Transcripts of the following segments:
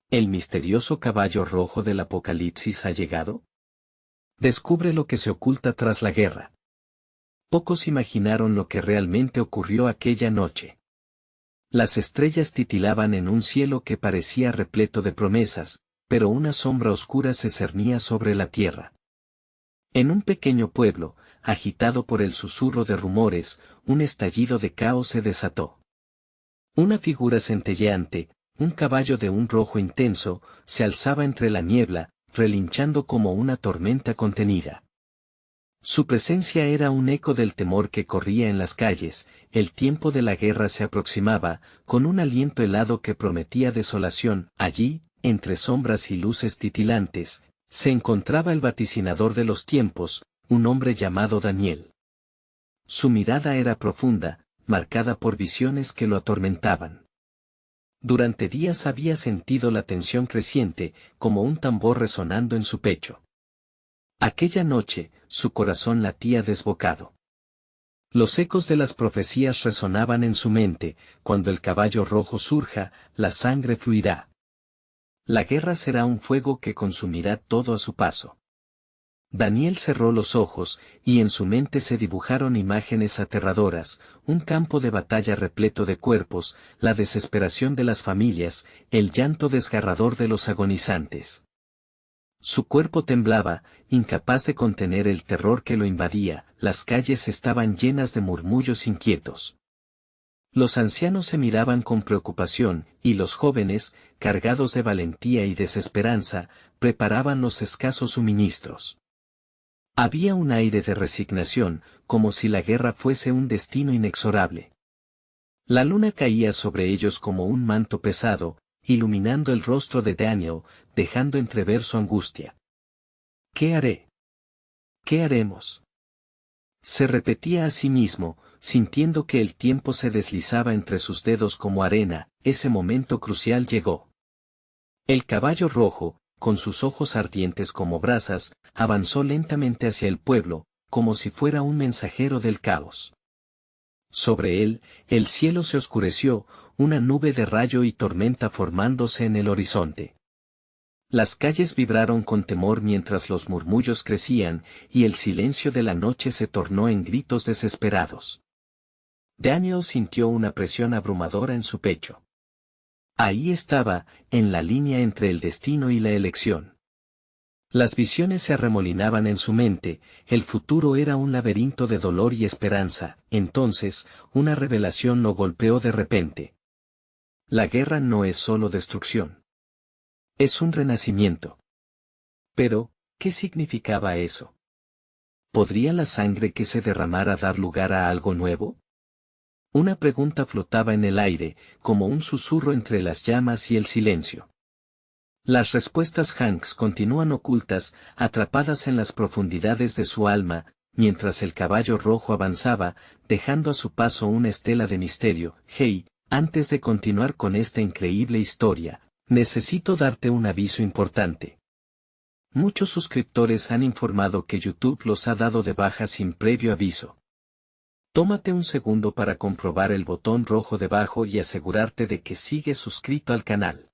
¿El misterioso caballo rojo del Apocalipsis ha llegado? Descubre lo que se oculta tras la guerra. Pocos imaginaron lo que realmente ocurrió aquella noche. Las estrellas titilaban en un cielo que parecía repleto de promesas, pero una sombra oscura se cernía sobre la tierra. En un pequeño pueblo, agitado por el susurro de rumores, un estallido de caos se desató. Una figura centelleante, un caballo de un rojo intenso, se alzaba entre la niebla, relinchando como una tormenta contenida. Su presencia era un eco del temor que corría en las calles, el tiempo de la guerra se aproximaba, con un aliento helado que prometía desolación. Allí, entre sombras y luces titilantes, se encontraba el vaticinador de los tiempos, un hombre llamado Daniel. Su mirada era profunda, marcada por visiones que lo atormentaban. Durante días había sentido la tensión creciente, como un tambor resonando en su pecho. Aquella noche, su corazón latía desbocado. Los ecos de las profecías resonaban en su mente: cuando el caballo rojo surja, la sangre fluirá. La guerra será un fuego que consumirá todo a su paso. Daniel cerró los ojos, y en su mente se dibujaron imágenes aterradoras: un campo de batalla repleto de cuerpos, la desesperación de las familias, el llanto desgarrador de los agonizantes. Su cuerpo temblaba, incapaz de contener el terror que lo invadía. Las calles estaban llenas de murmullos inquietos. Los ancianos se miraban con preocupación, y los jóvenes, cargados de valentía y desesperanza, preparaban los escasos suministros. Había un aire de resignación, como si la guerra fuese un destino inexorable. La luna caía sobre ellos como un manto pesado, iluminando el rostro de Daniel, dejando entrever su angustia. ¿Qué haré? ¿Qué haremos? Se repetía a sí mismo, sintiendo que el tiempo se deslizaba entre sus dedos como arena. Ese momento crucial llegó. El caballo rojo, con sus ojos ardientes como brasas, avanzó lentamente hacia el pueblo, como si fuera un mensajero del caos. Sobre él, el cielo se oscureció, una nube de rayo y tormenta formándose en el horizonte. Las calles vibraron con temor mientras los murmullos crecían, y el silencio de la noche se tornó en gritos desesperados. Daniel sintió una presión abrumadora en su pecho. Ahí estaba, en la línea entre el destino y la elección. Las visiones se arremolinaban en su mente, el futuro era un laberinto de dolor y esperanza. Entonces, una revelación lo golpeó de repente. La guerra no es solo destrucción. Es un renacimiento. Pero, ¿qué significaba eso? ¿Podría la sangre que se derramara dar lugar a algo nuevo? Una pregunta flotaba en el aire, como un susurro entre las llamas y el silencio. Las respuestas Hanks continúan ocultas, atrapadas en las profundidades de su alma, mientras el caballo rojo avanzaba, dejando a su paso una estela de misterio. Hey, antes de continuar con esta increíble historia, necesito darte un aviso importante. Muchos suscriptores han informado que YouTube los ha dado de baja sin previo aviso. Tómate un segundo para comprobar el botón rojo debajo y asegurarte de que sigues suscrito al canal.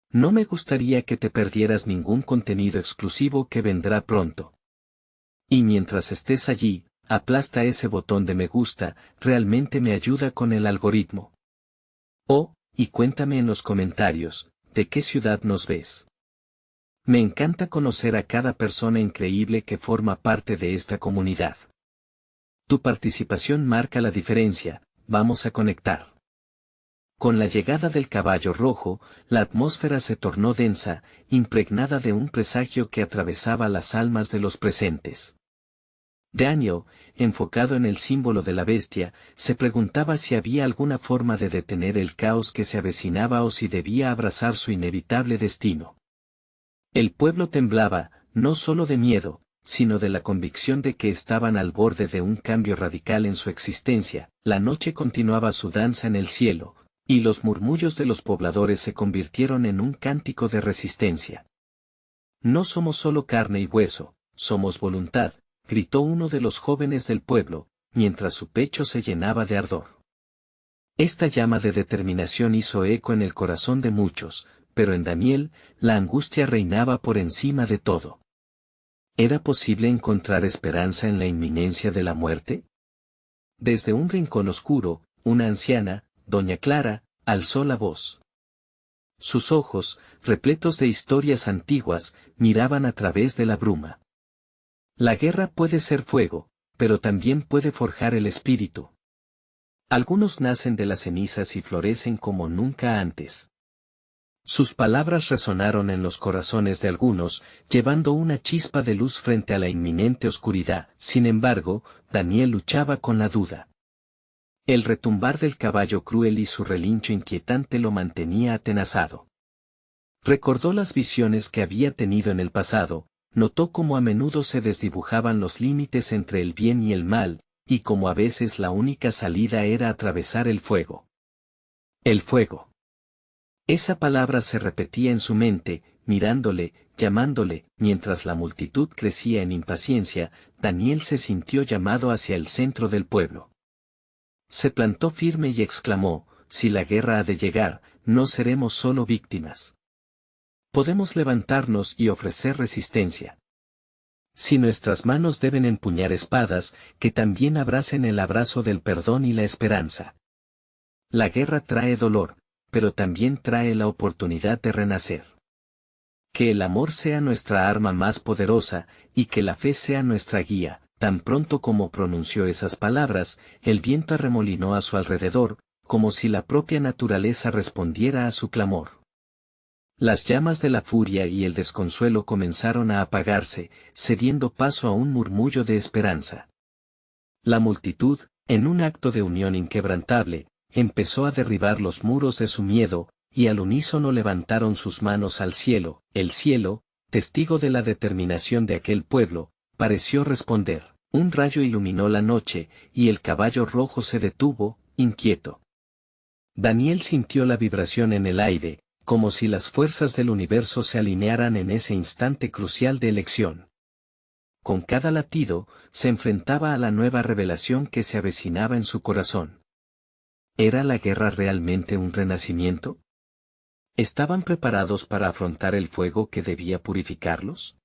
No me gustaría que te perdieras ningún contenido exclusivo que vendrá pronto. Y mientras estés allí, aplasta ese botón de me gusta, realmente me ayuda con el algoritmo. Oh, y cuéntame en los comentarios, ¿de qué ciudad nos ves? Me encanta conocer a cada persona increíble que forma parte de esta comunidad. Tu participación marca la diferencia. Vamos a conectar. Con la llegada del caballo rojo, la atmósfera se tornó densa, impregnada de un presagio que atravesaba las almas de los presentes. Daniel, enfocado en el símbolo de la bestia, se preguntaba si había alguna forma de detener el caos que se avecinaba o si debía abrazar su inevitable destino. El pueblo temblaba, no solo de miedo, sino de la convicción de que estaban al borde de un cambio radical en su existencia. La noche continuaba su danza en el cielo, y los murmullos de los pobladores se convirtieron en un cántico de resistencia. No somos solo carne y hueso, somos voluntad, gritó uno de los jóvenes del pueblo, mientras su pecho se llenaba de ardor. Esta llama de determinación hizo eco en el corazón de muchos. pero en Daniel, la angustia reinaba por encima de todo. ¿Era posible encontrar esperanza en la inminencia de la muerte? Desde un rincón oscuro, una anciana, doña Clara, alzó la voz. Sus ojos, repletos de historias antiguas, miraban a través de la bruma. La guerra puede ser fuego, pero también puede forjar el espíritu. Algunos nacen de las cenizas y florecen como nunca antes. Sus palabras resonaron en los corazones de algunos, llevando una chispa de luz frente a la inminente oscuridad. Sin embargo, Daniel luchaba con la duda. El retumbar del caballo cruel y su relincho inquietante lo mantenía atenazado. Recordó las visiones que había tenido en el pasado, notó cómo a menudo se desdibujaban los límites entre el bien y el mal, y cómo a veces la única salida era atravesar el fuego. El fuego. Esa palabra se repetía en su mente, mirándole, llamándole. Mientras la multitud crecía en impaciencia, Daniel se sintió llamado hacia el centro del pueblo. Se plantó firme y exclamó: si la guerra ha de llegar, no seremos solo víctimas. Podemos levantarnos y ofrecer resistencia. Si nuestras manos deben empuñar espadas, que también abracen el abrazo del perdón y la esperanza. La guerra trae dolor, pero también trae la oportunidad de renacer. Que el amor sea nuestra arma más poderosa, y que la fe sea nuestra guía. Tan pronto como pronunció esas palabras, el viento arremolinó a su alrededor, como si la propia naturaleza respondiera a su clamor. Las llamas de la furia y el desconsuelo comenzaron a apagarse, cediendo paso a un murmullo de esperanza. La multitud, en un acto de unión inquebrantable, empezó a derribar los muros de su miedo, y al unísono levantaron sus manos al cielo. El cielo, testigo de la determinación de aquel pueblo, pareció responder. Un rayo iluminó la noche, y el caballo rojo se detuvo, inquieto. Daniel sintió la vibración en el aire, como si las fuerzas del universo se alinearan en ese instante crucial de elección. Con cada latido, se enfrentaba a la nueva revelación que se avecinaba en su corazón. ¿Era la guerra realmente un renacimiento? ¿Estaban preparados para afrontar el fuego que debía purificarlos?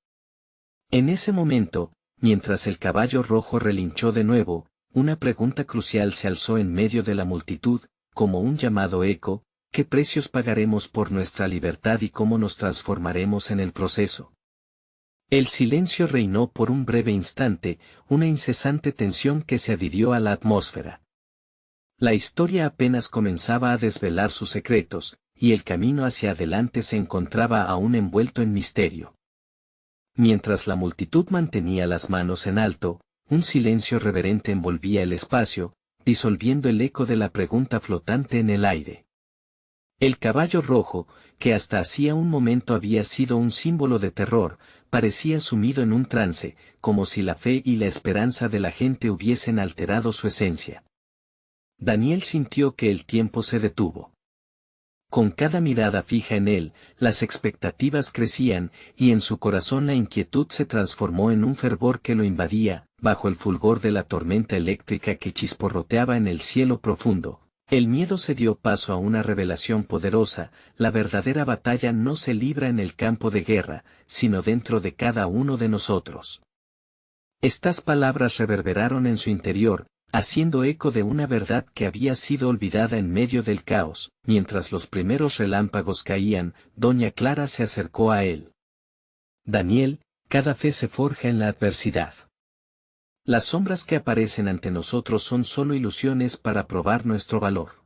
En ese momento, mientras el caballo rojo relinchó de nuevo, una pregunta crucial se alzó en medio de la multitud, como un llamado eco: ¿qué precios pagaremos por nuestra libertad y cómo nos transformaremos en el proceso? El silencio reinó por un breve instante, una incesante tensión que se adhirió a la atmósfera. La historia apenas comenzaba a desvelar sus secretos, y el camino hacia adelante se encontraba aún envuelto en misterio. Mientras la multitud mantenía las manos en alto, un silencio reverente envolvía el espacio, disolviendo el eco de la pregunta flotante en el aire. El caballo rojo, que hasta hacía un momento había sido un símbolo de terror, parecía sumido en un trance, como si la fe y la esperanza de la gente hubiesen alterado su esencia. Daniel sintió que el tiempo se detuvo. Con cada mirada fija en él, las expectativas crecían, y en su corazón la inquietud se transformó en un fervor que lo invadía. Bajo el fulgor de la tormenta eléctrica que chisporroteaba en el cielo profundo, el miedo se dio paso a una revelación poderosa: la verdadera batalla no se libra en el campo de guerra, sino dentro de cada uno de nosotros. Estas palabras reverberaron en su interior, haciendo eco de una verdad que había sido olvidada en medio del caos. Mientras los primeros relámpagos caían, doña Clara se acercó a él. Daniel, cada fe se forja en la adversidad. Las sombras que aparecen ante nosotros son solo ilusiones para probar nuestro valor.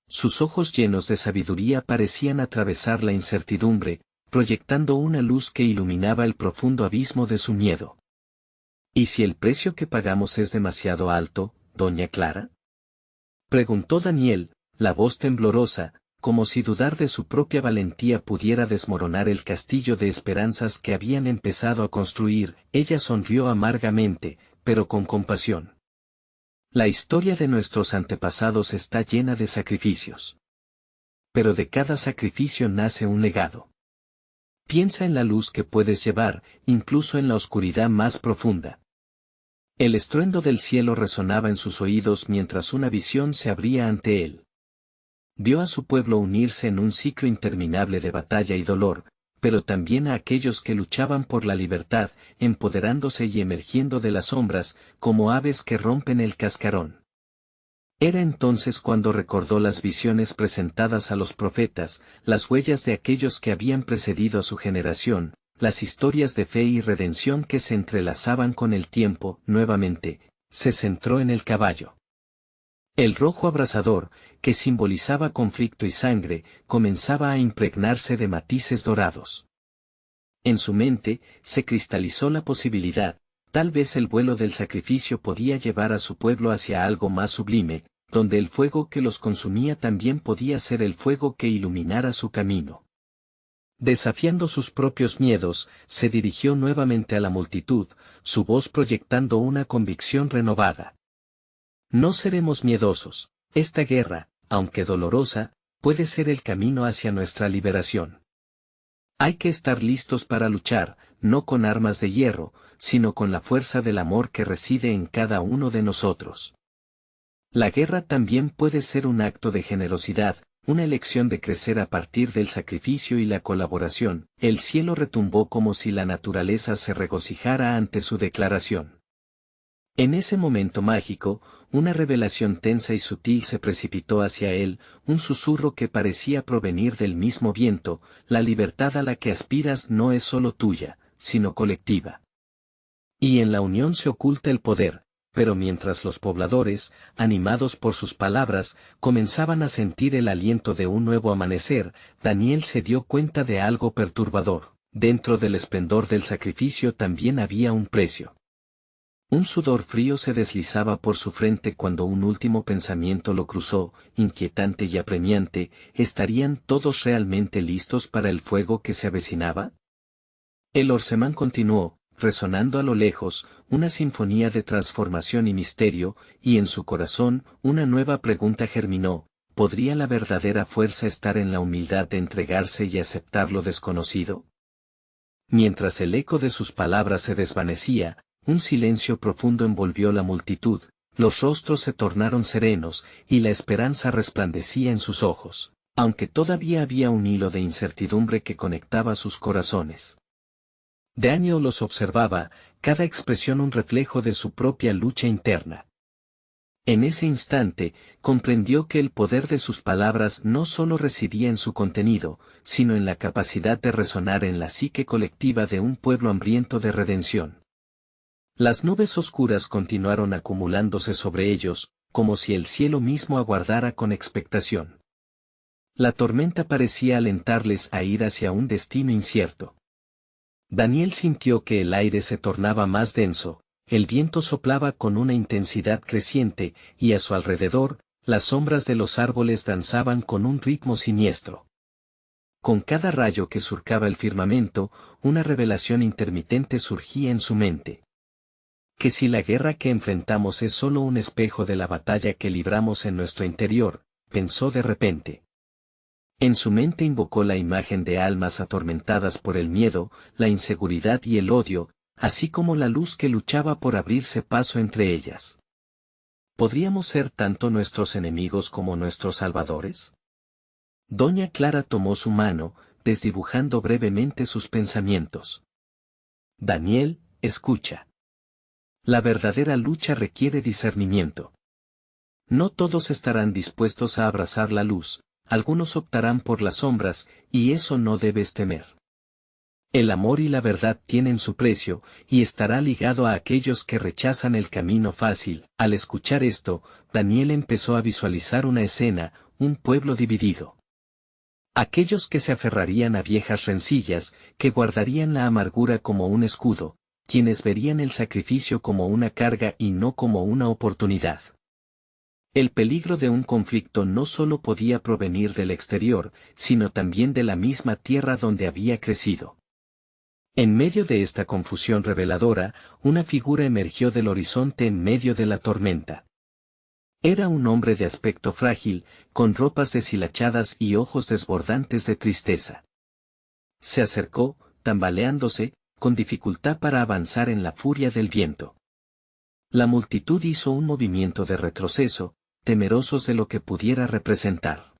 Sus ojos llenos de sabiduría parecían atravesar la incertidumbre, proyectando una luz que iluminaba el profundo abismo de su miedo. ¿Y si el precio que pagamos es demasiado alto, doña Clara?, preguntó Daniel, la voz temblorosa, como si dudar de su propia valentía pudiera desmoronar el castillo de esperanzas que habían empezado a construir. Ella sonrió amargamente, pero con compasión. La historia de nuestros antepasados está llena de sacrificios. Pero de cada sacrificio nace un legado. Piensa en la luz que puedes llevar, incluso en la oscuridad más profunda. El estruendo del cielo resonaba en sus oídos mientras una visión se abría ante él. Dio a su pueblo unirse en un ciclo interminable de batalla y dolor, pero también a aquellos que luchaban por la libertad, empoderándose y emergiendo de las sombras, como aves que rompen el cascarón. Era entonces cuando recordó las visiones presentadas a los profetas, las huellas de aquellos que habían precedido a su generación, las historias de fe y redención que se entrelazaban con el tiempo. Nuevamente, se centró en el caballo. El rojo abrasador, que simbolizaba conflicto y sangre, comenzaba a impregnarse de matices dorados. En su mente, se cristalizó la posibilidad, tal vez el vuelo del sacrificio podía llevar a su pueblo hacia algo más sublime, donde el fuego que los consumía también podía ser el fuego que iluminara su camino. Desafiando sus propios miedos, se dirigió nuevamente a la multitud, su voz proyectando una convicción renovada. No seremos miedosos. Esta guerra, aunque dolorosa, puede ser el camino hacia nuestra liberación. Hay que estar listos para luchar, no con armas de hierro, sino con la fuerza del amor que reside en cada uno de nosotros. La guerra también puede ser un acto de generosidad, una elección de crecer a partir del sacrificio y la colaboración. El cielo retumbó como si la naturaleza se regocijara ante su declaración. En ese momento mágico, una revelación tensa y sutil se precipitó hacia él, un susurro que parecía provenir del mismo viento: la libertad a la que aspiras no es solo tuya, sino colectiva. Y en la unión se oculta el poder. Pero mientras los pobladores, animados por sus palabras, comenzaban a sentir el aliento de un nuevo amanecer, Daniel se dio cuenta de algo perturbador: dentro del esplendor del sacrificio también había un precio. Un sudor frío se deslizaba por su frente cuando un último pensamiento lo cruzó, inquietante y apremiante: ¿estarían todos realmente listos para el fuego que se avecinaba? El orsemán continuó, resonando a lo lejos, una sinfonía de transformación y misterio, y en su corazón, una nueva pregunta germinó: ¿podría la verdadera fuerza estar en la humildad de entregarse y aceptar lo desconocido? Mientras el eco de sus palabras se desvanecía, un silencio profundo envolvió la multitud, los rostros se tornaron serenos, y la esperanza resplandecía en sus ojos, aunque todavía había un hilo de incertidumbre que conectaba sus corazones. Daniel los observaba, cada expresión un reflejo de su propia lucha interna. En ese instante, comprendió que el poder de sus palabras no solo residía en su contenido, sino en la capacidad de resonar en la psique colectiva de un pueblo hambriento de redención. Las nubes oscuras continuaron acumulándose sobre ellos, como si el cielo mismo aguardara con expectación. La tormenta parecía alentarles a ir hacia un destino incierto. Daniel sintió que el aire se tornaba más denso, el viento soplaba con una intensidad creciente, y a su alrededor, las sombras de los árboles danzaban con un ritmo siniestro. Con cada rayo que surcaba el firmamento, una revelación intermitente surgía en su mente. Que si la guerra que enfrentamos es solo un espejo de la batalla que libramos en nuestro interior, pensó de repente. En su mente invocó la imagen de almas atormentadas por el miedo, la inseguridad y el odio, así como la luz que luchaba por abrirse paso entre ellas. ¿Podríamos ser tanto nuestros enemigos como nuestros salvadores? Doña Clara tomó su mano, desdibujando brevemente sus pensamientos. Daniel, escucha. La verdadera lucha requiere discernimiento. No todos estarán dispuestos a abrazar la luz, algunos optarán por las sombras, y eso no debes temer. El amor y la verdad tienen su precio, y estará ligado a aquellos que rechazan el camino fácil. Al escuchar esto, Daniel empezó a visualizar una escena: un pueblo dividido. Aquellos que se aferrarían a viejas rencillas, que guardarían la amargura como un escudo, quienes verían el sacrificio como una carga y no como una oportunidad. El peligro de un conflicto no solo podía provenir del exterior, sino también de la misma tierra donde había crecido. En medio de esta confusión reveladora, una figura emergió del horizonte en medio de la tormenta. Era un hombre de aspecto frágil, con ropas deshilachadas y ojos desbordantes de tristeza. Se acercó, tambaleándose, con dificultad para avanzar en la furia del viento. La multitud hizo un movimiento de retroceso, temerosos de lo que pudiera representar.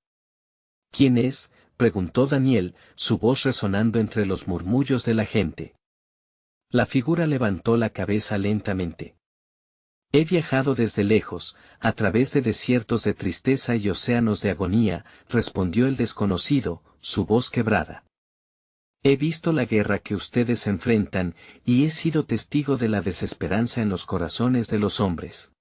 ¿Quién es?, preguntó Daniel, su voz resonando entre los murmullos de la gente. La figura levantó la cabeza lentamente. He viajado desde lejos, a través de desiertos de tristeza y océanos de agonía, respondió el desconocido, su voz quebrada. He visto la guerra que ustedes enfrentan, y he sido testigo de la desesperanza en los corazones de los hombres.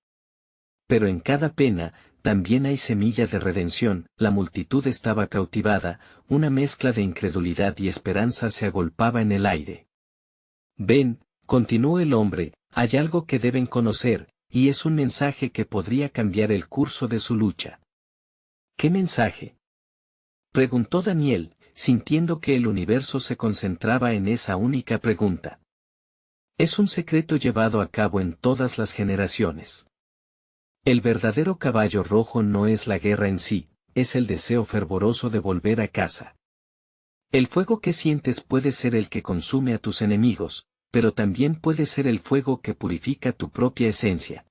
Pero en cada pena, también hay semilla de redención. La multitud estaba cautivada, una mezcla de incredulidad y esperanza se agolpaba en el aire. Ven, continuó el hombre, hay algo que deben conocer, y es un mensaje que podría cambiar el curso de su lucha. ¿Qué mensaje?, preguntó Daniel, sintiendo que el universo se concentraba en esa única pregunta. Es un secreto llevado a cabo en todas las generaciones. El verdadero caballo rojo no es la guerra en sí, es el deseo fervoroso de volver a casa. El fuego que sientes puede ser el que consume a tus enemigos, pero también puede ser el fuego que purifica tu propia esencia.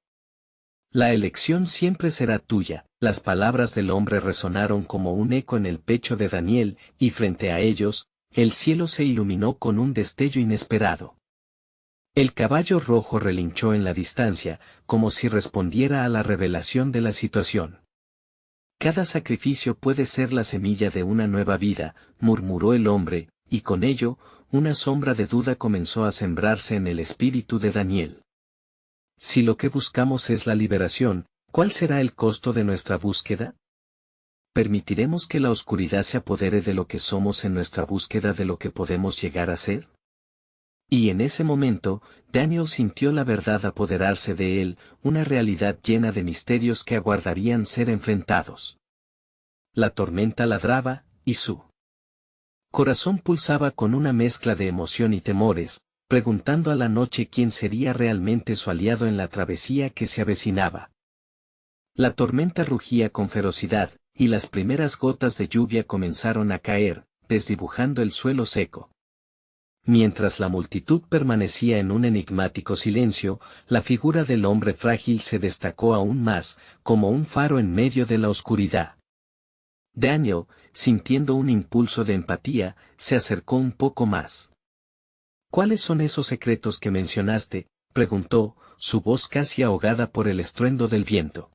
La elección siempre será tuya. Las palabras del hombre resonaron como un eco en el pecho de Daniel, y frente a ellos, el cielo se iluminó con un destello inesperado. El caballo rojo relinchó en la distancia, como si respondiera a la revelación de la situación. Cada sacrificio puede ser la semilla de una nueva vida, murmuró el hombre, y con ello, una sombra de duda comenzó a sembrarse en el espíritu de Daniel. Si lo que buscamos es la liberación, ¿cuál será el costo de nuestra búsqueda? ¿Permitiremos que la oscuridad se apodere de lo que somos en nuestra búsqueda de lo que podemos llegar a ser? Y en ese momento, Daniel sintió la verdad apoderarse de él, una realidad llena de misterios que aguardarían ser enfrentados. La tormenta ladraba, y su corazón pulsaba con una mezcla de emoción y temores, preguntando a la noche quién sería realmente su aliado en la travesía que se avecinaba. La tormenta rugía con ferocidad, y las primeras gotas de lluvia comenzaron a caer, desdibujando el suelo seco. Mientras la multitud permanecía en un enigmático silencio, la figura del hombre frágil se destacó aún más, como un faro en medio de la oscuridad. Daniel, sintiendo un impulso de empatía, se acercó un poco más. ¿Cuáles son esos secretos que mencionaste?, preguntó, su voz casi ahogada por el estruendo del viento.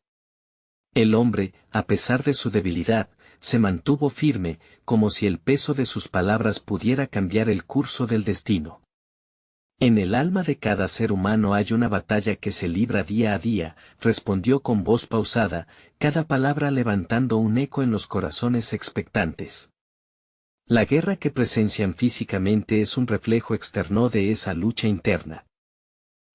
El hombre, a pesar de su debilidad, se mantuvo firme, como si el peso de sus palabras pudiera cambiar el curso del destino. En el alma de cada ser humano hay una batalla que se libra día a día, respondió con voz pausada, cada palabra levantando un eco en los corazones expectantes. La guerra que presencian físicamente es un reflejo externo de esa lucha interna.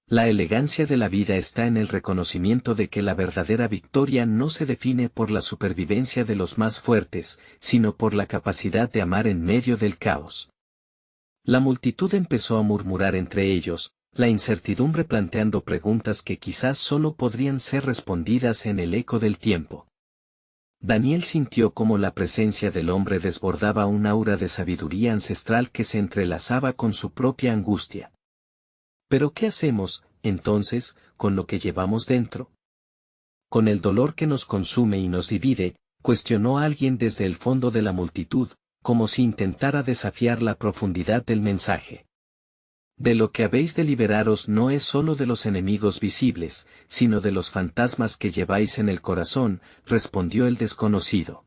La elegancia de la vida está en el reconocimiento de que la verdadera victoria no se define por la supervivencia de los más fuertes, sino por la capacidad de amar en medio del caos. La multitud empezó a murmurar entre ellos, la incertidumbre planteando preguntas que quizás solo podrían ser respondidas en el eco del tiempo. Daniel sintió cómo la presencia del hombre desbordaba un aura de sabiduría ancestral que se entrelazaba con su propia angustia. ¿Pero qué hacemos, entonces, con lo que llevamos dentro? Con el dolor que nos consume y nos divide, cuestionó alguien desde el fondo de la multitud, como si intentara desafiar la profundidad del mensaje. De lo que habéis de liberaros no es sólo de los enemigos visibles, sino de los fantasmas que lleváis en el corazón, respondió el desconocido.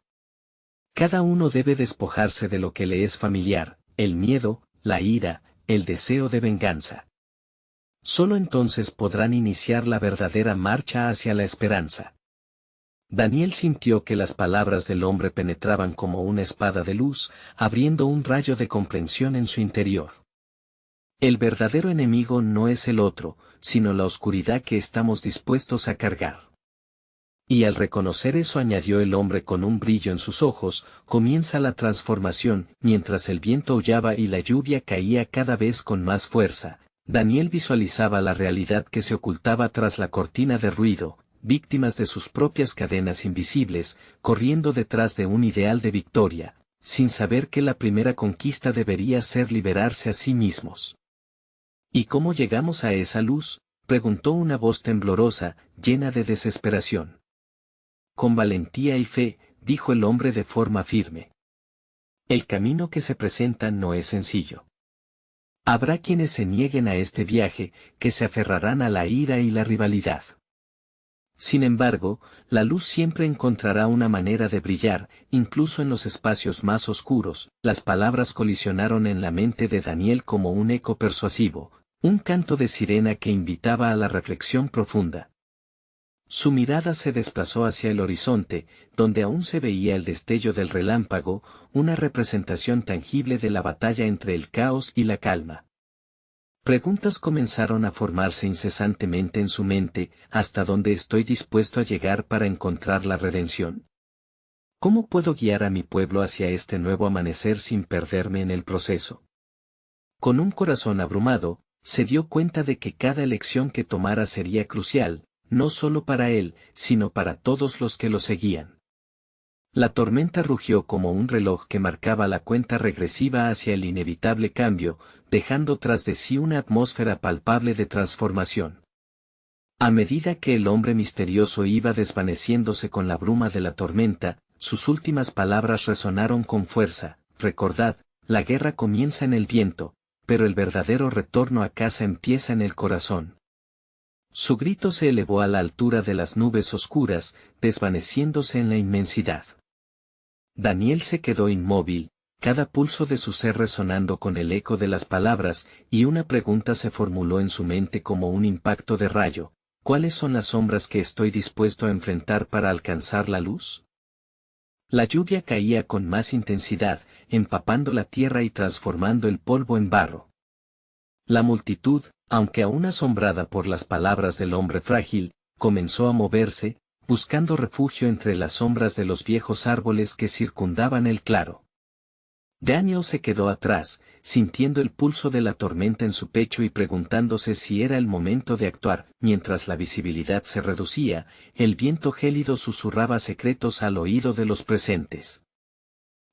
Cada uno debe despojarse de lo que le es familiar, el miedo, la ira, el deseo de venganza. Solo entonces podrán iniciar la verdadera marcha hacia la esperanza. Daniel sintió que las palabras del hombre penetraban como una espada de luz, abriendo un rayo de comprensión en su interior. El verdadero enemigo no es el otro, sino la oscuridad que estamos dispuestos a cargar. Y al reconocer eso, añadió el hombre con un brillo en sus ojos, comienza la transformación. Mientras el viento aullaba y la lluvia caía cada vez con más fuerza, Daniel visualizaba la realidad que se ocultaba tras la cortina de ruido, víctimas de sus propias cadenas invisibles, corriendo detrás de un ideal de victoria, sin saber que la primera conquista debería ser liberarse a sí mismos. ¿Y cómo llegamos a esa luz?, preguntó una voz temblorosa, llena de desesperación. Con valentía y fe, dijo el hombre de forma firme. El camino que se presenta no es sencillo. Habrá quienes se nieguen a este viaje, que se aferrarán a la ira y la rivalidad. Sin embargo, la luz siempre encontrará una manera de brillar, incluso en los espacios más oscuros. Las palabras colisionaron en la mente de Daniel como un eco persuasivo, un canto de sirena que invitaba a la reflexión profunda. Su mirada se desplazó hacia el horizonte, donde aún se veía el destello del relámpago, una representación tangible de la batalla entre el caos y la calma. Preguntas comenzaron a formarse incesantemente en su mente: ¿hasta dónde estoy dispuesto a llegar para encontrar la redención? ¿Cómo puedo guiar a mi pueblo hacia este nuevo amanecer sin perderme en el proceso? Con un corazón abrumado, se dio cuenta de que cada elección que tomara sería crucial, no solo para él, sino para todos los que lo seguían. La tormenta rugió como un reloj que marcaba la cuenta regresiva hacia el inevitable cambio, dejando tras de sí una atmósfera palpable de transformación. A medida que el hombre misterioso iba desvaneciéndose con la bruma de la tormenta, sus últimas palabras resonaron con fuerza: recordad, la guerra comienza en el viento, pero el verdadero retorno a casa empieza en el corazón. Su grito se elevó a la altura de las nubes oscuras, desvaneciéndose en la inmensidad. Daniel se quedó inmóvil, cada pulso de su ser resonando con el eco de las palabras, y una pregunta se formuló en su mente como un impacto de rayo: ¿cuáles son las sombras que estoy dispuesto a enfrentar para alcanzar la luz? La lluvia caía con más intensidad, empapando la tierra y transformando el polvo en barro. La multitud, aunque aún asombrada por las palabras del hombre frágil, comenzó a moverse, buscando refugio entre las sombras de los viejos árboles que circundaban el claro. Daniel se quedó atrás, sintiendo el pulso de la tormenta en su pecho y preguntándose si era el momento de actuar. Mientras la visibilidad se reducía, el viento gélido susurraba secretos al oído de los presentes.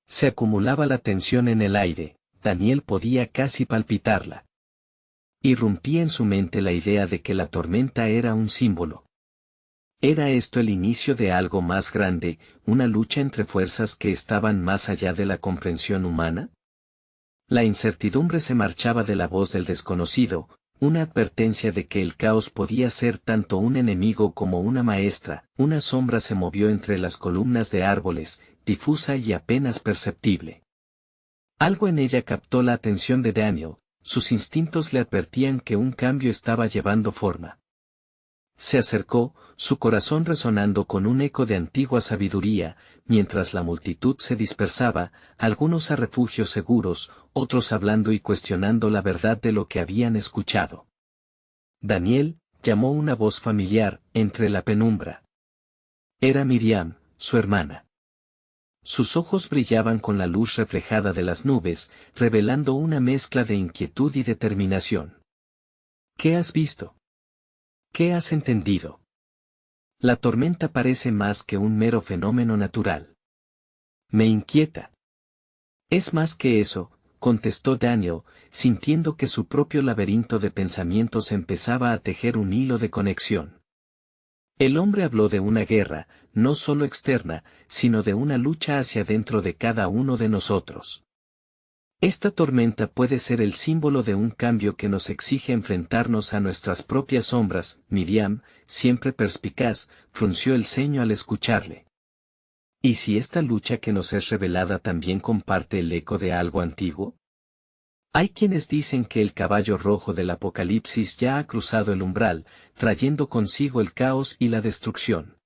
Se acumulaba la tensión en el aire, Daniel podía casi palpitarla. Irrumpía en su mente la idea de que la tormenta era un símbolo. ¿Era esto el inicio de algo más grande, una lucha entre fuerzas que estaban más allá de la comprensión humana? La incertidumbre se marchaba de la voz del desconocido, una advertencia de que el caos podía ser tanto un enemigo como una maestra. Una sombra se movió entre las columnas de árboles, difusa y apenas perceptible. Algo en ella captó la atención de Daniel, sus instintos le advertían que un cambio estaba llevando forma. Se acercó, su corazón resonando con un eco de antigua sabiduría, mientras la multitud se dispersaba, algunos a refugios seguros, otros hablando y cuestionando la verdad de lo que habían escuchado. Daniel llamó una voz familiar, entre la penumbra. Era Miriam, su hermana. Sus ojos brillaban con la luz reflejada de las nubes, revelando una mezcla de inquietud y determinación. ¿Qué has visto? ¿Qué has entendido? La tormenta parece más que un mero fenómeno natural. Me inquieta. Es más que eso, contestó Daniel, sintiendo que su propio laberinto de pensamientos empezaba a tejer un hilo de conexión. El hombre habló de una guerra, no solo externa, sino de una lucha hacia dentro de cada uno de nosotros. Esta tormenta puede ser el símbolo de un cambio que nos exige enfrentarnos a nuestras propias sombras. Miriam, siempre perspicaz, frunció el ceño al escucharle. ¿Y si esta lucha que nos es revelada también comparte el eco de algo antiguo? Hay quienes dicen que el caballo rojo del Apocalipsis ya ha cruzado el umbral, trayendo consigo el caos y la destrucción.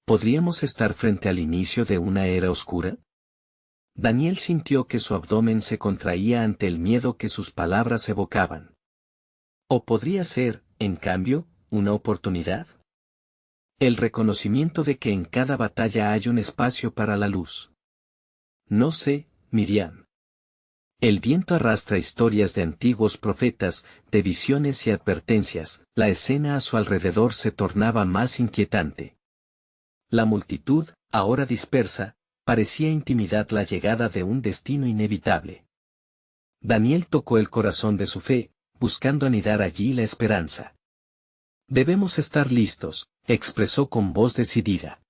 ¿Podríamos estar frente al inicio de una era oscura? Daniel sintió que su abdomen se contraía ante el miedo que sus palabras evocaban. ¿O podría ser, en cambio, una oportunidad? El reconocimiento de que en cada batalla hay un espacio para la luz. No sé, Miriam. El viento arrastra historias de antiguos profetas, de visiones y advertencias. La escena a su alrededor se tornaba más inquietante. La multitud, ahora dispersa, parecía intimidar la llegada de un destino inevitable. Daniel tocó el corazón de su fe, buscando anidar allí la esperanza. Debemos estar listos, expresó con voz decidida.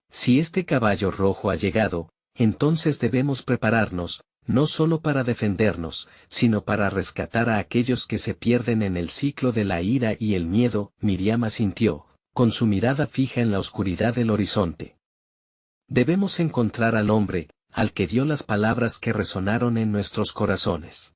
Si este caballo rojo ha llegado, entonces debemos prepararnos, no solo para defendernos, sino para rescatar a aquellos que se pierden en el ciclo de la ira y el miedo. Miriam asintió, con su mirada fija en la oscuridad del horizonte. Debemos encontrar al hombre, al que dio las palabras que resonaron en nuestros corazones.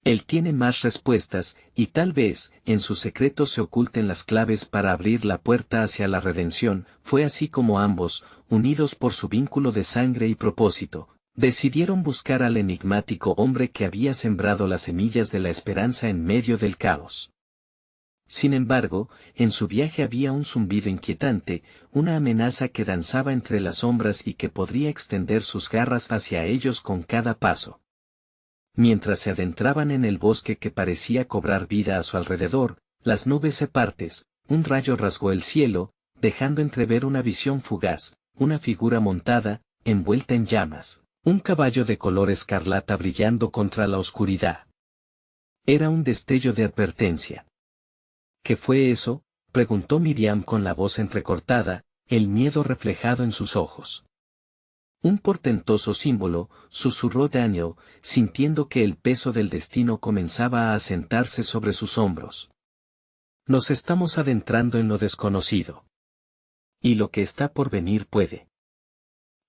Él tiene más respuestas, y tal vez, en su secreto se oculten las claves para abrir la puerta hacia la redención. Fue así como ambos, unidos por su vínculo de sangre y propósito, decidieron buscar al enigmático hombre que había sembrado las semillas de la esperanza en medio del caos. Sin embargo, en su viaje había un zumbido inquietante, una amenaza que danzaba entre las sombras y que podría extender sus garras hacia ellos con cada paso. Mientras se adentraban en el bosque que parecía cobrar vida a su alrededor, las nubes se partes, un rayo rasgó el cielo, dejando entrever una visión fugaz, una figura montada, envuelta en llamas, un caballo de color escarlata brillando contra la oscuridad. Era un destello de advertencia. ¿Qué fue eso?, preguntó Miriam con la voz entrecortada, el miedo reflejado en sus ojos. Un portentoso símbolo, susurró Daniel, sintiendo que el peso del destino comenzaba a asentarse sobre sus hombros. Nos estamos adentrando en lo desconocido. Y lo que está por venir puede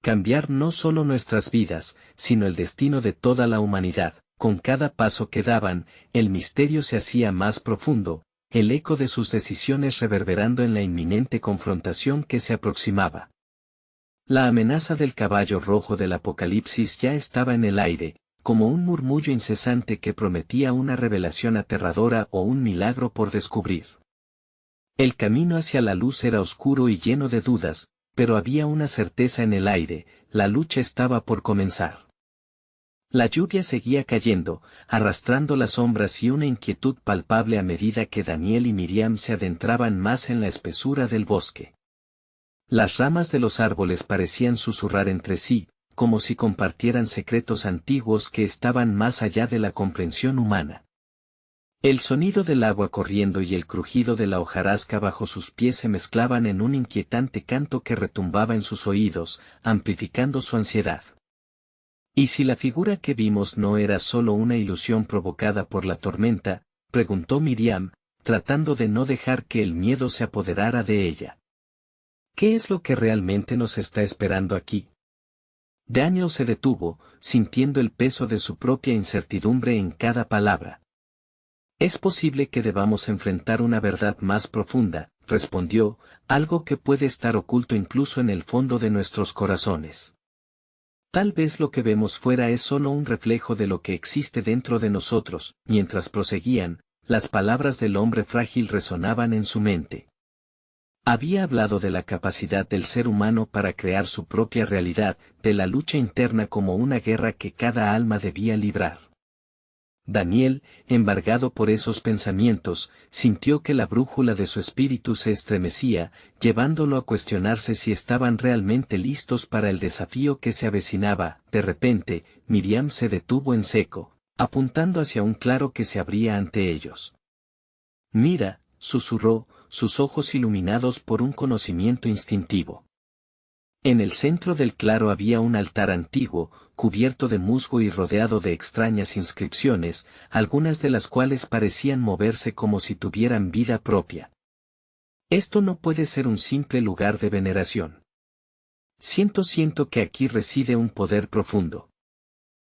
cambiar no solo nuestras vidas, sino el destino de toda la humanidad. Con cada paso que daban, el misterio se hacía más profundo, el eco de sus decisiones reverberando en la inminente confrontación que se aproximaba. La amenaza del caballo rojo del Apocalipsis ya estaba en el aire, como un murmullo incesante que prometía una revelación aterradora o un milagro por descubrir. El camino hacia la luz era oscuro y lleno de dudas, pero había una certeza en el aire: la lucha estaba por comenzar. La lluvia seguía cayendo, arrastrando las sombras y una inquietud palpable a medida que Daniel y Miriam se adentraban más en la espesura del bosque. Las ramas de los árboles parecían susurrar entre sí, como si compartieran secretos antiguos que estaban más allá de la comprensión humana. El sonido del agua corriendo y el crujido de la hojarasca bajo sus pies se mezclaban en un inquietante canto que retumbaba en sus oídos, amplificando su ansiedad. ¿Y si la figura que vimos no era solo una ilusión provocada por la tormenta?, preguntó Miriam, tratando de no dejar que el miedo se apoderara de ella. ¿Qué es lo que realmente nos está esperando aquí? Daniel se detuvo, sintiendo el peso de su propia incertidumbre en cada palabra. Es posible que debamos enfrentar una verdad más profunda, respondió, algo que puede estar oculto incluso en el fondo de nuestros corazones. Tal vez lo que vemos fuera es solo un reflejo de lo que existe dentro de nosotros. Mientras proseguían, las palabras del hombre frágil resonaban en su mente. Había hablado de la capacidad del ser humano para crear su propia realidad, de la lucha interna como una guerra que cada alma debía librar. Daniel, embargado por esos pensamientos, sintió que la brújula de su espíritu se estremecía, llevándolo a cuestionarse si estaban realmente listos para el desafío que se avecinaba. De repente, Miriam se detuvo en seco, apuntando hacia un claro que se abría ante ellos. «Mira», susurró, sus ojos iluminados por un conocimiento instintivo. En el centro del claro había un altar antiguo, cubierto de musgo y rodeado de extrañas inscripciones, algunas de las cuales parecían moverse como si tuvieran vida propia. Esto no puede ser un simple lugar de veneración. Siento que aquí reside un poder profundo.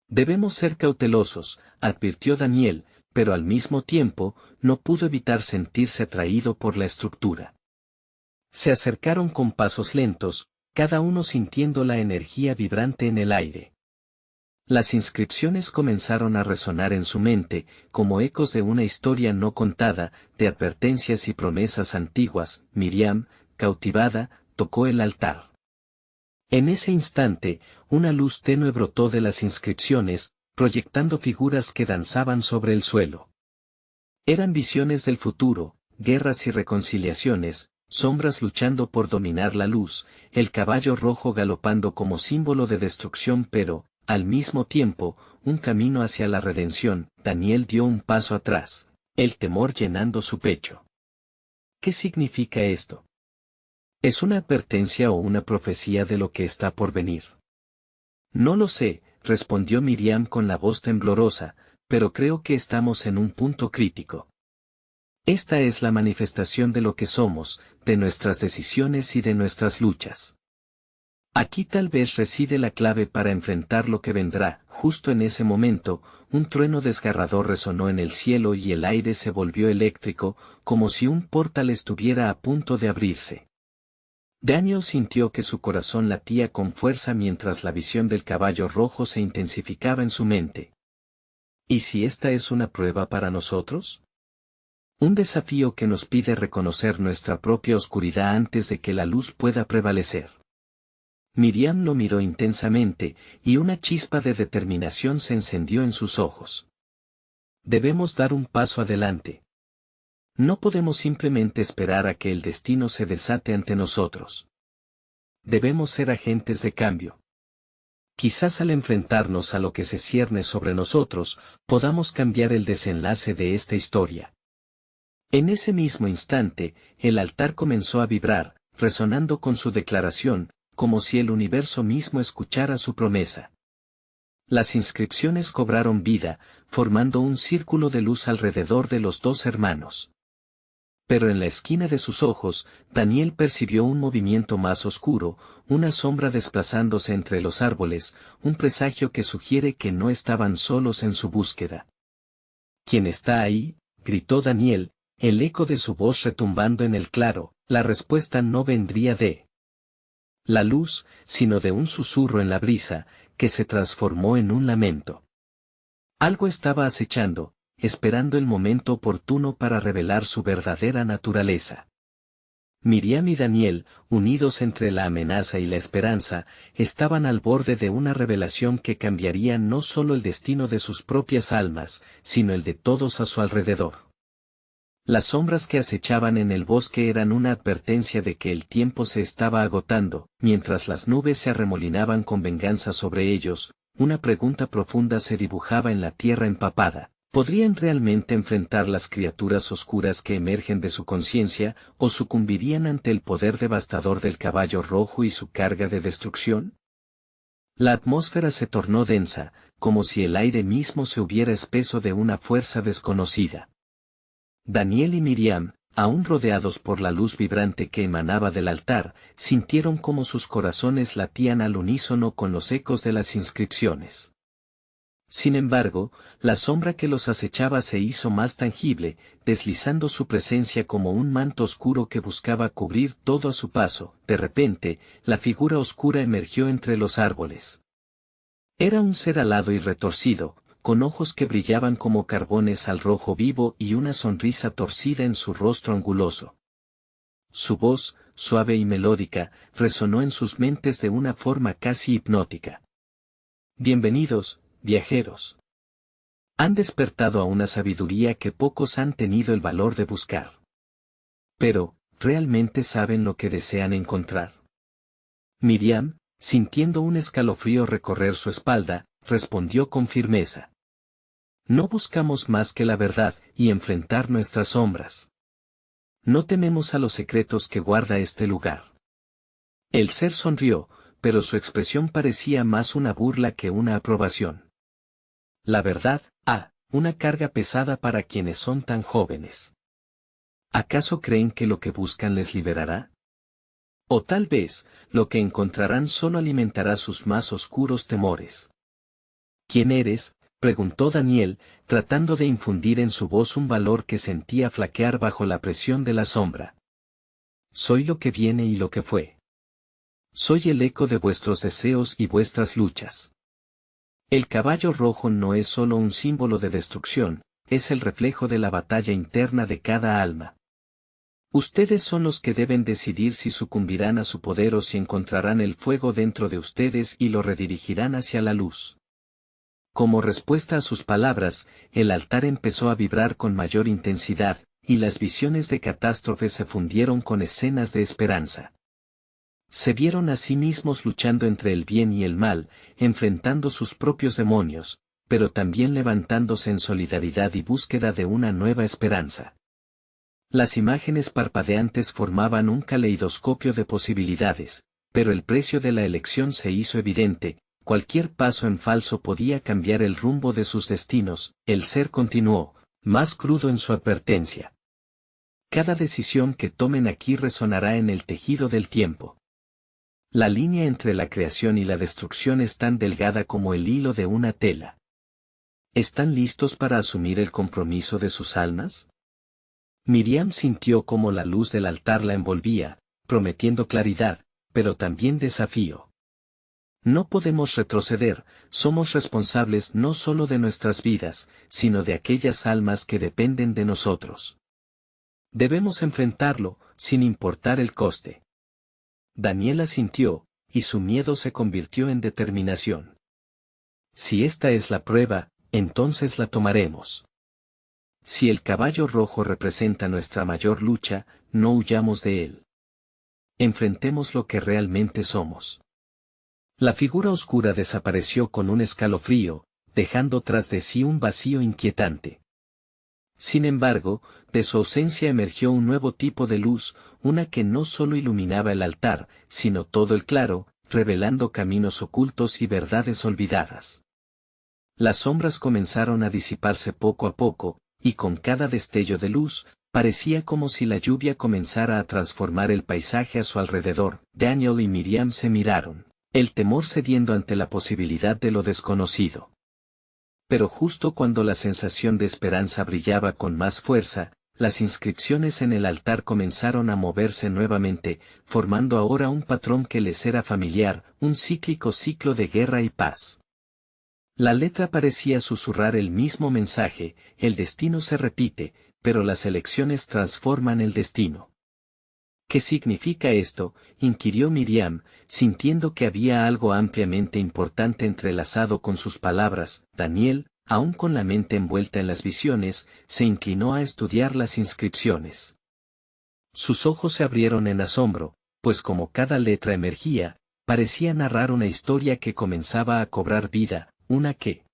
Debemos ser cautelosos, advirtió Daniel, pero al mismo tiempo, no pudo evitar sentirse atraído por la estructura. Se acercaron con pasos lentos, cada uno sintiendo la energía vibrante en el aire. Las inscripciones comenzaron a resonar en su mente, como ecos de una historia no contada, de advertencias y promesas antiguas. Miriam, cautivada, tocó el altar. En ese instante, una luz tenue brotó de las inscripciones, proyectando figuras que danzaban sobre el suelo. Eran visiones del futuro, guerras y reconciliaciones, sombras luchando por dominar la luz, el caballo rojo galopando como símbolo de destrucción, pero, al mismo tiempo, un camino hacia la redención. Daniel dio un paso atrás, el temor llenando su pecho. ¿Qué significa esto? ¿Es una advertencia o una profecía de lo que está por venir? No lo sé, respondió Miriam con la voz temblorosa, pero creo que estamos en un punto crítico. Esta es la manifestación de lo que somos, de nuestras decisiones y de nuestras luchas. Aquí tal vez reside la clave para enfrentar lo que vendrá. Justo en ese momento, un trueno desgarrador resonó en el cielo y el aire se volvió eléctrico, como si un portal estuviera a punto de abrirse. Daniel sintió que su corazón latía con fuerza mientras la visión del caballo rojo se intensificaba en su mente. ¿Y si esta es una prueba para nosotros? Un desafío que nos pide reconocer nuestra propia oscuridad antes de que la luz pueda prevalecer. Miriam lo miró intensamente, y una chispa de determinación se encendió en sus ojos. Debemos dar un paso adelante. No podemos simplemente esperar a que el destino se desate ante nosotros. Debemos ser agentes de cambio. Quizás al enfrentarnos a lo que se cierne sobre nosotros, podamos cambiar el desenlace de esta historia. En ese mismo instante, el altar comenzó a vibrar, resonando con su declaración, como si el universo mismo escuchara su promesa. Las inscripciones cobraron vida, formando un círculo de luz alrededor de los dos hermanos. Pero en la esquina de sus ojos, Daniel percibió un movimiento más oscuro, una sombra desplazándose entre los árboles, un presagio que sugiere que no estaban solos en su búsqueda. ¿Quién está ahí?, gritó Daniel, el eco de su voz retumbando en el claro. La respuesta no vendría de la luz, sino de un susurro en la brisa, que se transformó en un lamento. Algo estaba acechando, esperando el momento oportuno para revelar su verdadera naturaleza. Miriam y Daniel, unidos entre la amenaza y la esperanza, estaban al borde de una revelación que cambiaría no solo el destino de sus propias almas, sino el de todos a su alrededor. Las sombras que acechaban en el bosque eran una advertencia de que el tiempo se estaba agotando, mientras las nubes se arremolinaban con venganza sobre ellos. Una pregunta profunda se dibujaba en la tierra empapada. ¿Podrían realmente enfrentar las criaturas oscuras que emergen de su conciencia, o sucumbirían ante el poder devastador del caballo rojo y su carga de destrucción? La atmósfera se tornó densa, como si el aire mismo se hubiera espeso de una fuerza desconocida. Daniel y Miriam, aún rodeados por la luz vibrante que emanaba del altar, sintieron cómo sus corazones latían al unísono con los ecos de las inscripciones. Sin embargo, la sombra que los acechaba se hizo más tangible, deslizando su presencia como un manto oscuro que buscaba cubrir todo a su paso. De repente, la figura oscura emergió entre los árboles. Era un ser alado y retorcido, con ojos que brillaban como carbones al rojo vivo y una sonrisa torcida en su rostro anguloso. Su voz, suave y melódica, resonó en sus mentes de una forma casi hipnótica. Bienvenidos, viajeros. Han despertado a una sabiduría que pocos han tenido el valor de buscar. Pero, ¿realmente saben lo que desean encontrar? Miriam, sintiendo un escalofrío recorrer su espalda, respondió con firmeza. No buscamos más que la verdad y enfrentar nuestras sombras. No tememos a los secretos que guarda este lugar. El ser sonrió, pero su expresión parecía más una burla que una aprobación. La verdad, una carga pesada para quienes son tan jóvenes. ¿Acaso creen que lo que buscan les liberará? O tal vez, lo que encontrarán solo alimentará sus más oscuros temores. ¿Quién eres?, preguntó Daniel, tratando de infundir en su voz un valor que sentía flaquear bajo la presión de la sombra. Soy lo que viene y lo que fue. Soy el eco de vuestros deseos y vuestras luchas. El caballo rojo no es solo un símbolo de destrucción, es el reflejo de la batalla interna de cada alma. Ustedes son los que deben decidir si sucumbirán a su poder o si encontrarán el fuego dentro de ustedes y lo redirigirán hacia la luz. Como respuesta a sus palabras, el altar empezó a vibrar con mayor intensidad, y las visiones de catástrofe se fundieron con escenas de esperanza. Se vieron a sí mismos luchando entre el bien y el mal, enfrentando sus propios demonios, pero también levantándose en solidaridad y búsqueda de una nueva esperanza. Las imágenes parpadeantes formaban un caleidoscopio de posibilidades, pero el precio de la elección se hizo evidente, cualquier paso en falso podía cambiar el rumbo de sus destinos. El ser continuó, más crudo en su advertencia. Cada decisión que tomen aquí resonará en el tejido del tiempo. La línea entre la creación y la destrucción es tan delgada como el hilo de una tela. ¿Están listos para asumir el compromiso de sus almas? Miriam sintió cómo la luz del altar la envolvía, prometiendo claridad, pero también desafío. No podemos retroceder, somos responsables no solo de nuestras vidas, sino de aquellas almas que dependen de nosotros. Debemos enfrentarlo, sin importar el coste. Daniel asintió, y su miedo se convirtió en determinación. Si esta es la prueba, entonces la tomaremos. Si el caballo rojo representa nuestra mayor lucha, no huyamos de él. Enfrentemos lo que realmente somos. La figura oscura desapareció con un escalofrío, dejando tras de sí un vacío inquietante. Sin embargo, de su ausencia emergió un nuevo tipo de luz, una que no solo iluminaba el altar, sino todo el claro, revelando caminos ocultos y verdades olvidadas. Las sombras comenzaron a disiparse poco a poco, y con cada destello de luz, parecía como si la lluvia comenzara a transformar el paisaje a su alrededor. Daniel y Miriam se miraron, el temor cediendo ante la posibilidad de lo desconocido. Pero justo cuando la sensación de esperanza brillaba con más fuerza, las inscripciones en el altar comenzaron a moverse nuevamente, formando ahora un patrón que les era familiar, un cíclico ciclo de guerra y paz. La letra parecía susurrar el mismo mensaje: el destino se repite, pero las elecciones transforman el destino. ¿Qué significa esto?, inquirió Miriam, sintiendo que había algo ampliamente importante entrelazado con sus palabras. Daniel, aún con la mente envuelta en las visiones, se inclinó a estudiar las inscripciones. Sus ojos se abrieron en asombro, pues como cada letra emergía, parecía narrar una historia que comenzaba a cobrar vida, una que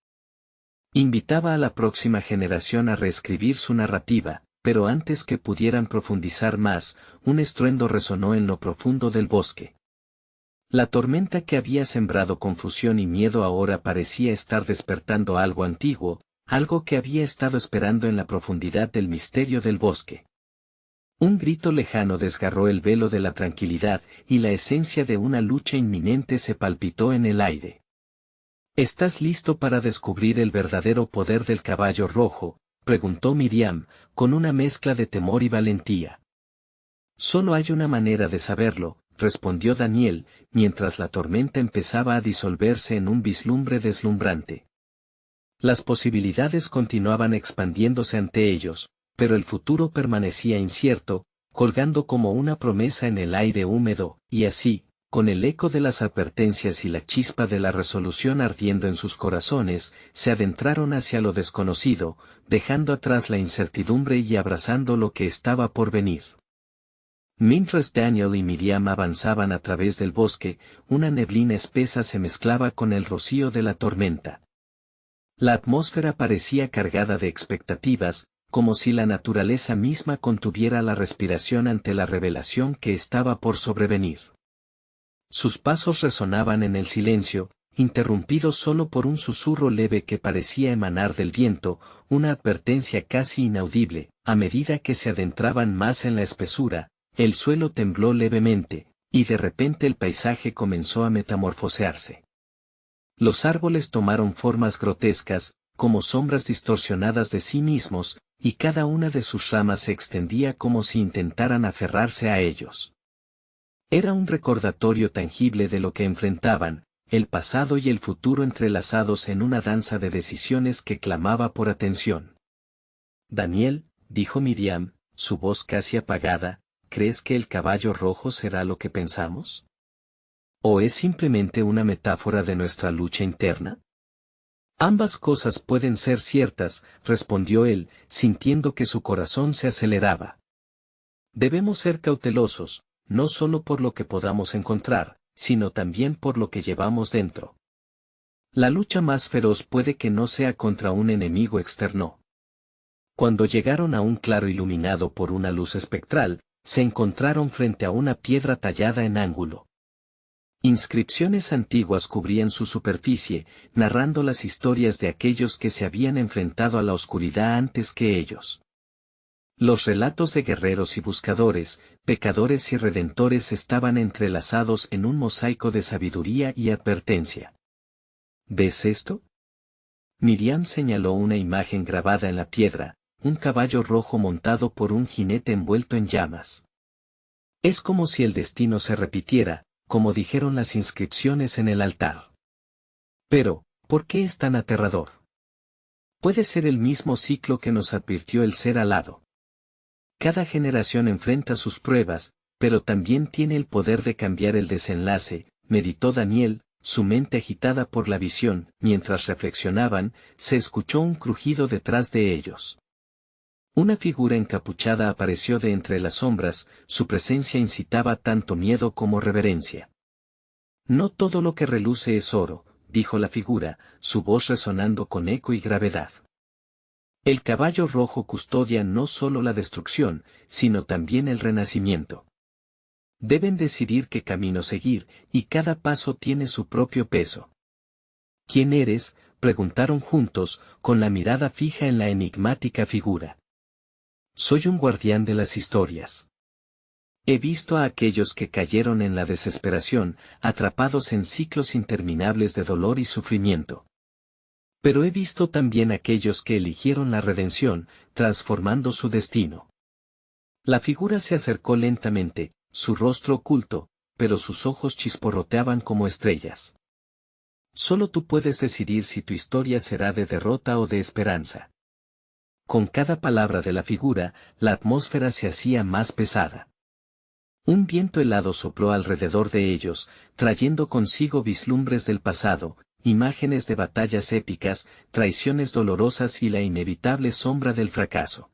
invitaba a la próxima generación a reescribir su narrativa. Pero antes que pudieran profundizar más, un estruendo resonó en lo profundo del bosque. La tormenta que había sembrado confusión y miedo ahora parecía estar despertando algo antiguo, algo que había estado esperando en la profundidad del misterio del bosque. Un grito lejano desgarró el velo de la tranquilidad, y la esencia de una lucha inminente se palpitó en el aire. ¿Estás listo para descubrir el verdadero poder del caballo rojo?, preguntó Miriam, con una mezcla de temor y valentía. Solo hay una manera de saberlo, respondió Daniel, mientras la tormenta empezaba a disolverse en un vislumbre deslumbrante. Las posibilidades continuaban expandiéndose ante ellos, pero el futuro permanecía incierto, colgando como una promesa en el aire húmedo, y así, con el eco de las advertencias y la chispa de la resolución ardiendo en sus corazones, se adentraron hacia lo desconocido, dejando atrás la incertidumbre y abrazando lo que estaba por venir. Mientras Daniel y Miriam avanzaban a través del bosque, una neblina espesa se mezclaba con el rocío de la tormenta. La atmósfera parecía cargada de expectativas, como si la naturaleza misma contuviera la respiración ante la revelación que estaba por sobrevenir. Sus pasos resonaban en el silencio, interrumpidos solo por un susurro leve que parecía emanar del viento, una advertencia casi inaudible. A medida que se adentraban más en la espesura, el suelo tembló levemente, y de repente el paisaje comenzó a metamorfosearse. Los árboles tomaron formas grotescas, como sombras distorsionadas de sí mismos, y cada una de sus ramas se extendía como si intentaran aferrarse a ellos. Era un recordatorio tangible de lo que enfrentaban, el pasado y el futuro entrelazados en una danza de decisiones que clamaba por atención. Daniel, dijo Miriam, su voz casi apagada, ¿crees que el caballo rojo será lo que pensamos? ¿O es simplemente una metáfora de nuestra lucha interna? Ambas cosas pueden ser ciertas, respondió él, sintiendo que su corazón se aceleraba. Debemos ser cautelosos, no solo por lo que podamos encontrar, sino también por lo que llevamos dentro. La lucha más feroz puede que no sea contra un enemigo externo. Cuando llegaron a un claro iluminado por una luz espectral, se encontraron frente a una piedra tallada en ángulo. Inscripciones antiguas cubrían su superficie, narrando las historias de aquellos que se habían enfrentado a la oscuridad antes que ellos. Los relatos de guerreros y buscadores, pecadores y redentores estaban entrelazados en un mosaico de sabiduría y advertencia. ¿Ves esto? Miriam señaló una imagen grabada en la piedra, un caballo rojo montado por un jinete envuelto en llamas. Es como si el destino se repitiera, como dijeron las inscripciones en el altar. Pero, ¿por qué es tan aterrador? Puede ser el mismo ciclo que nos advirtió el ser alado. Cada generación enfrenta sus pruebas, pero también tiene el poder de cambiar el desenlace, meditó Daniel, su mente agitada por la visión. Mientras reflexionaban, se escuchó un crujido detrás de ellos. Una figura encapuchada apareció de entre las sombras, su presencia incitaba tanto miedo como reverencia. No todo lo que reluce es oro, dijo la figura, su voz resonando con eco y gravedad. El caballo rojo custodia no solo la destrucción, sino también el renacimiento. Deben decidir qué camino seguir, y cada paso tiene su propio peso. ¿Quién eres?, preguntaron juntos, con la mirada fija en la enigmática figura. Soy un guardián de las historias. He visto a aquellos que cayeron en la desesperación, atrapados en ciclos interminables de dolor y sufrimiento. Pero he visto también a aquellos que eligieron la redención, transformando su destino. La figura se acercó lentamente, su rostro oculto, pero sus ojos chisporroteaban como estrellas. Solo tú puedes decidir si tu historia será de derrota o de esperanza. Con cada palabra de la figura, la atmósfera se hacía más pesada. Un viento helado sopló alrededor de ellos, trayendo consigo vislumbres del pasado, imágenes de batallas épicas, traiciones dolorosas y la inevitable sombra del fracaso.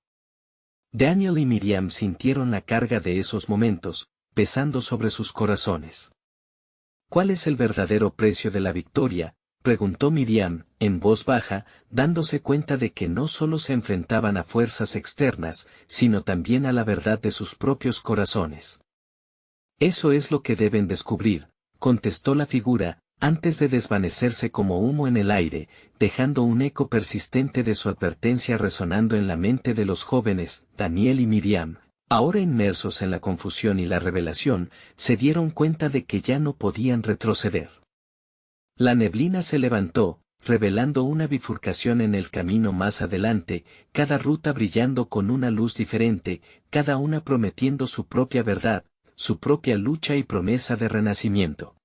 Daniel y Miriam sintieron la carga de esos momentos, pesando sobre sus corazones. ¿Cuál es el verdadero precio de la victoria?, preguntó Miriam, en voz baja, dándose cuenta de que no solo se enfrentaban a fuerzas externas, sino también a la verdad de sus propios corazones. Eso es lo que deben descubrir, contestó la figura, antes de desvanecerse como humo en el aire, dejando un eco persistente de su advertencia resonando en la mente de los jóvenes. Daniel y Miriam, ahora inmersos en la confusión y la revelación, se dieron cuenta de que ya no podían retroceder. La neblina se levantó, revelando una bifurcación en el camino más adelante, cada ruta brillando con una luz diferente, cada una prometiendo su propia verdad, su propia lucha y promesa de renacimiento.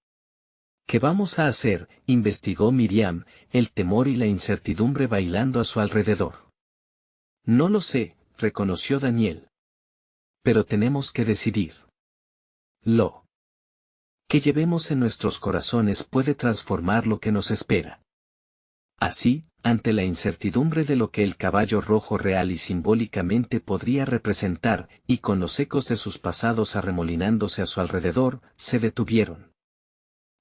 ¿Qué vamos a hacer?, investigó Miriam, el temor y la incertidumbre bailando a su alrededor. No lo sé, reconoció Daniel. Pero tenemos que decidir. Lo que llevemos en nuestros corazones puede transformar lo que nos espera. Así, ante la incertidumbre de lo que el caballo rojo real y simbólicamente podría representar, y con los ecos de sus pasados arremolinándose a su alrededor, se detuvieron.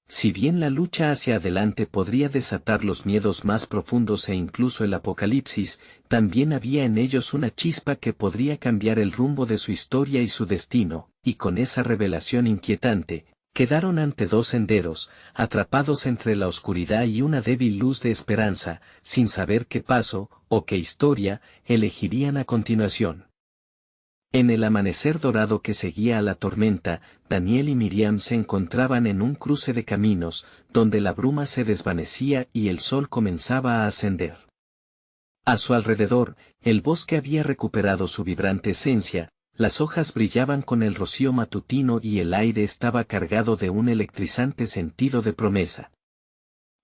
Si bien la lucha hacia adelante podría desatar los miedos más profundos e incluso el apocalipsis, también había en ellos una chispa que podría cambiar el rumbo de su historia y su destino, y con esa revelación inquietante, quedaron ante dos senderos, atrapados entre la oscuridad y una débil luz de esperanza, sin saber qué paso, o qué historia, elegirían a continuación. En el amanecer dorado que seguía a la tormenta, Daniel y Miriam se encontraban en un cruce de caminos, donde la bruma se desvanecía y el sol comenzaba a ascender. A su alrededor, el bosque había recuperado su vibrante esencia, las hojas brillaban con el rocío matutino y el aire estaba cargado de un electrizante sentido de promesa.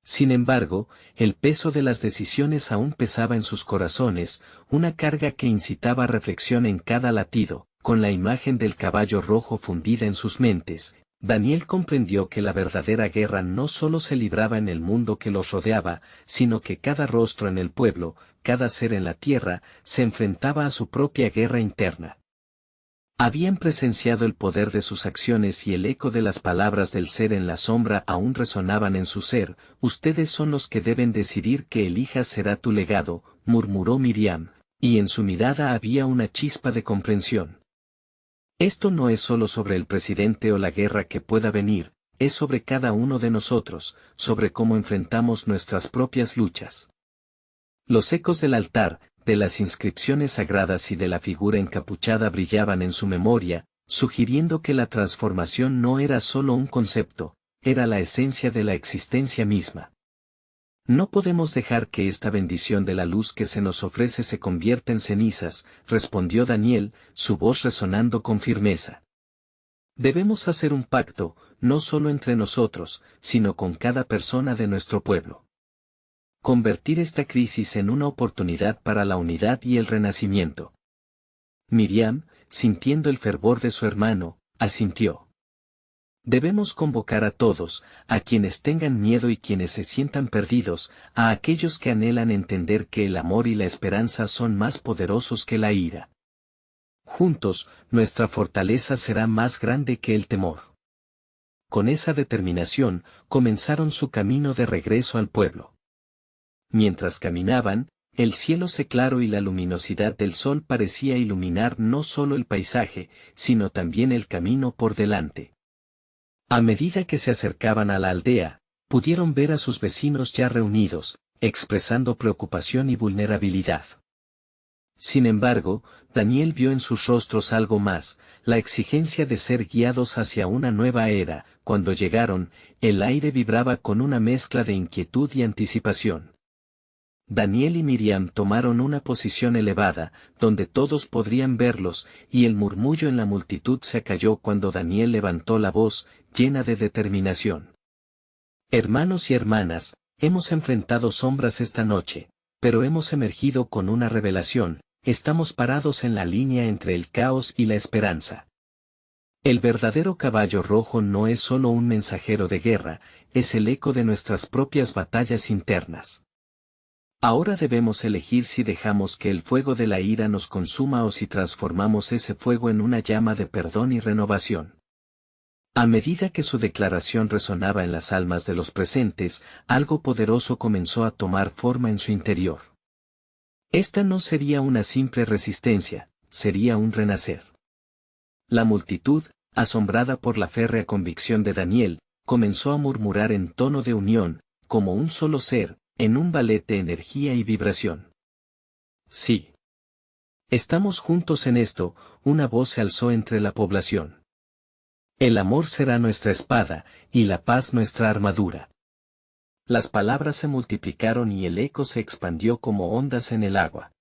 Sin embargo, el peso de las decisiones aún pesaba en sus corazones, una carga que incitaba reflexión en cada latido. Con la imagen del caballo rojo fundida en sus mentes, Daniel comprendió que la verdadera guerra no solo se libraba en el mundo que los rodeaba, sino que cada rostro en el pueblo, cada ser en la tierra, se enfrentaba a su propia guerra interna. Habían presenciado el poder de sus acciones y el eco de las palabras del ser en la sombra aún resonaban en su ser. Ustedes son los que deben decidir qué elijas será tu legado, murmuró Miriam, Y en su mirada había una chispa de comprensión. Esto no es solo sobre el presidente o la guerra que pueda venir, es sobre cada uno de nosotros, sobre cómo enfrentamos nuestras propias luchas. Los ecos del altar, de las inscripciones sagradas y de la figura encapuchada brillaban en su memoria, sugiriendo que la transformación no era solo un concepto, era la esencia de la existencia misma. No podemos dejar que esta bendición de la luz que se nos ofrece se convierta en cenizas, respondió Daniel, su voz resonando con firmeza. Debemos hacer un pacto, no solo entre nosotros, sino con cada persona de nuestro pueblo. Convertir esta crisis en una oportunidad para la unidad y el renacimiento. Miriam, sintiendo el fervor de su hermano, asintió. Debemos convocar a todos, a quienes tengan miedo y quienes se sientan perdidos, a aquellos que anhelan entender que el amor y la esperanza son más poderosos que la ira. Juntos, nuestra fortaleza será más grande que el temor. Con esa determinación, comenzaron su camino de regreso al pueblo. Mientras caminaban, el cielo se aclaró y la luminosidad del sol parecía iluminar no solo el paisaje, sino también el camino por delante. A medida que se acercaban a la aldea, pudieron ver a sus vecinos ya reunidos, expresando preocupación y vulnerabilidad. Sin embargo, Daniel vio en sus rostros algo más, la exigencia de ser guiados hacia una nueva era. Cuando llegaron, el aire vibraba con una mezcla de inquietud y anticipación. Daniel y Miriam tomaron una posición elevada, donde todos podrían verlos, y el murmullo en la multitud se acalló cuando Daniel levantó la voz, llena de determinación. Hermanos y hermanas, hemos enfrentado sombras esta noche, pero hemos emergido con una revelación, estamos parados en la línea entre el caos y la esperanza. El verdadero caballo rojo no es solo un mensajero de guerra, es el eco de nuestras propias batallas internas. Ahora debemos elegir si dejamos que el fuego de la ira nos consuma o si transformamos ese fuego en una llama de perdón y renovación. A medida que su declaración resonaba en las almas de los presentes, algo poderoso comenzó a tomar forma en su interior. Esta no sería una simple resistencia, sería un renacer. La multitud, asombrada por la férrea convicción de Daniel, comenzó a murmurar en tono de unión, como un solo ser, en un ballet de energía y vibración. Sí. Estamos juntos en esto, una voz se alzó entre la población. El amor será nuestra espada, y la paz nuestra armadura. Las palabras se multiplicaron y el eco se expandió como ondas en el agua.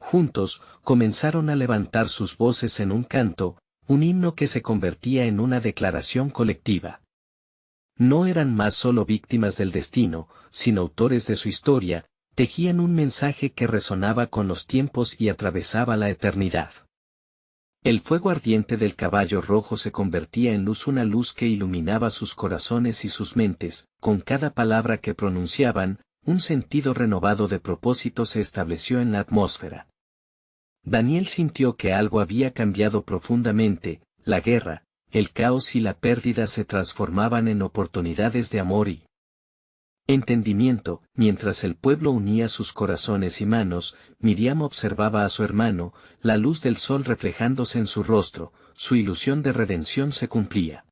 Juntos, comenzaron a levantar sus voces en un canto, un himno que se convertía en una declaración colectiva. No eran más solo víctimas del destino, sino autores de su historia, tejían un mensaje que resonaba con los tiempos y atravesaba la eternidad. El fuego ardiente del caballo rojo se convertía en luz, una luz que iluminaba sus corazones y sus mentes. Con cada palabra que pronunciaban, un sentido renovado de propósito se estableció en la atmósfera. Daniel sintió que algo había cambiado profundamente, la guerra, el caos y la pérdida se transformaban en oportunidades de amor y entendimiento. Mientras el pueblo unía sus corazones y manos, Miriam observaba a su hermano, la luz del sol reflejándose en su rostro, su ilusión de redención se cumplía.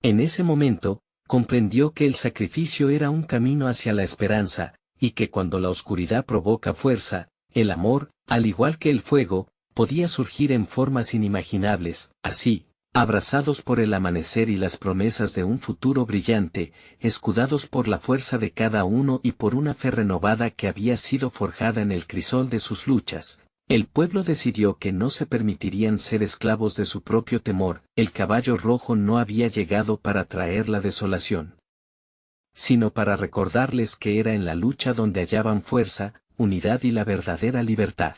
En ese momento, comprendió que el sacrificio era un camino hacia la esperanza, y que cuando la oscuridad provoca fuerza, el amor, al igual que el fuego, podía surgir en formas inimaginables. Así, abrazados por el amanecer y las promesas de un futuro brillante, escudados por la fuerza de cada uno y por una fe renovada que había sido forjada en el crisol de sus luchas, el pueblo decidió que no se permitirían ser esclavos de su propio temor. El caballo rojo no había llegado para traer la desolación, sino para recordarles que era en la lucha donde hallaban fuerza, unidad y la verdadera libertad.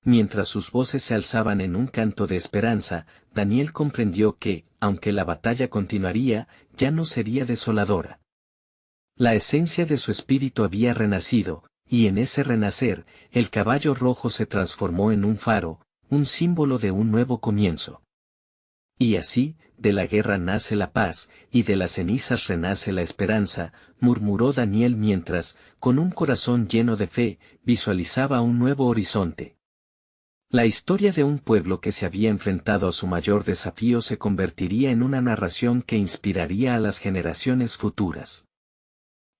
Mientras sus voces se alzaban en un canto de esperanza, Daniel comprendió que, aunque la batalla continuaría, ya no sería desoladora. La esencia de su espíritu había renacido, y en ese renacer, el caballo rojo se transformó en un faro, un símbolo de un nuevo comienzo. Y así, de la guerra nace la paz, y de las cenizas renace la esperanza, murmuró Daniel mientras, con un corazón lleno de fe, visualizaba un nuevo horizonte. La historia de un pueblo que se había enfrentado a su mayor desafío se convertiría en una narración que inspiraría a las generaciones futuras.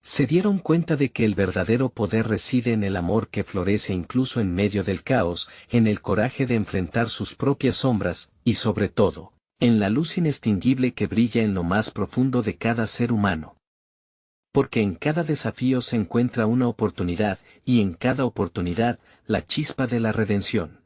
Se dieron cuenta de que el verdadero poder reside en el amor que florece incluso en medio del caos, en el coraje de enfrentar sus propias sombras, y sobre todo, en la luz inextinguible que brilla en lo más profundo de cada ser humano. Porque en cada desafío se encuentra una oportunidad, y en cada oportunidad, la chispa de la redención.